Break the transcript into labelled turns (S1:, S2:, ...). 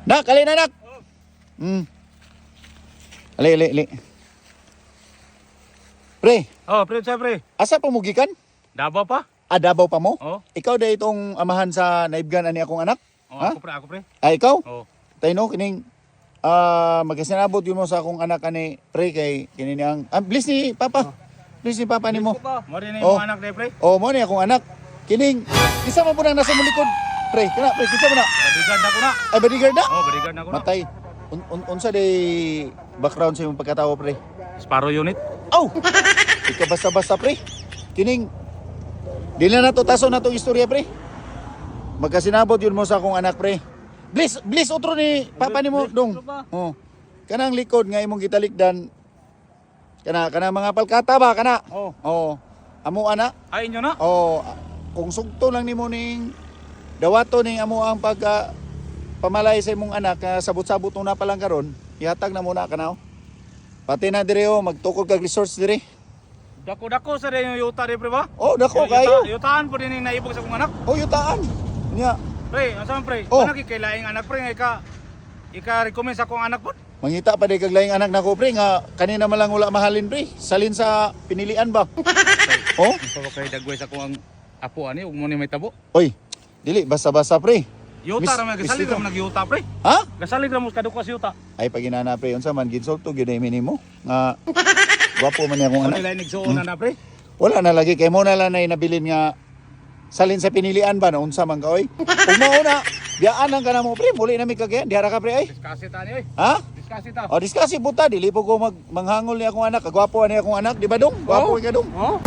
S1: Nak, alin na nak. Ali. Pre,
S2: Oh, pre, pre.
S1: asa pamugikan?
S2: Davao pa?
S1: Davao pa mo?
S2: Oh.
S1: Ikaw day itong amahan sa naibgan ani akong anak?
S2: Oh,
S1: Ha?
S2: ako pre.
S1: Ikaw?
S2: Oh.
S1: Tayo no, kining magkasinabot yun mo sa akong anak ani pre kay kini ang bless ni papa. Bless ni papa nimo.
S2: Mo rin
S1: Oh.
S2: yung anak day, pre.
S1: Oh, mo ni akong anak. Kining isa man po nang nasa mulikod. Pre, kana pre, kinsa mo na?
S2: Bodyguard na ko na.
S1: Ay bodyguard na?
S2: Oh, bodyguard na ko na.
S1: Matay. Unsa day background sa imong pagkatao pre?
S2: Sparrow unit.
S1: Aw! Ikaw basta-basta pre. Kining dili na nato taso na tong istorya pre. Magkasinabot yun mo sa akong anak pre. Bliss otro ni papa nimo dong. Oh. Kanang likod nga imong gitalikdan. Kana mga palkata ba kana?
S2: Oh.
S1: Oh. Amo ana?
S2: Ay inyo na.
S1: Oh, kung sugto lang nimo ning dawato ning amo ang pagka pamalay sa imong anak nga sabot-sabot na pa lang karon, ihatag na muna kana. Pati na dire magtukod kag resource dire.
S2: Dako sa rin yung yuta day, pre ba?
S1: Oh, dako kayo.
S2: Yutaan po din yung naibog sa kong anak.
S1: Oh, yutaan. Nya,
S2: Pre, asan pre?
S1: Oh.
S2: Ano kikailaing anak pre nga ika-recommend sa akong anak po?
S1: mangita pa day kag laing anak nako pre nga kanina man lang wala mahalin pre. Salin sa pinilian ba? Oh,
S2: Ito ba kayo dagway sa akong apo ani ug mo ni may tabo?
S1: oy. Dili basta-basta pre.
S2: Yuta ra man gasalig ra man nagyuta pre.
S1: Ha?
S2: Gasalig ra mo kadukwas yuta.
S1: Ay pag inana pre unsa man ginsulto gyud ay minimo nga gwapo man ni akong
S2: Ano
S1: anak.
S2: nila nigsuon na pre?
S1: Wala na lagi kay mo na lang na nabilin nga salin sa pinilian ba na unsa man ka oy. Ug mao na biyaan ang kana mo pre, muli na mi kagayan, diara ka pre ay.
S2: Diskasi ta ni oy.
S1: Ha?
S2: Diskasi ta.
S1: O diskasi puta, dili po ko manghangol ni akong anak, kagwapo ni akong anak, di ba dong? Gwapo ka dong.
S2: Oh?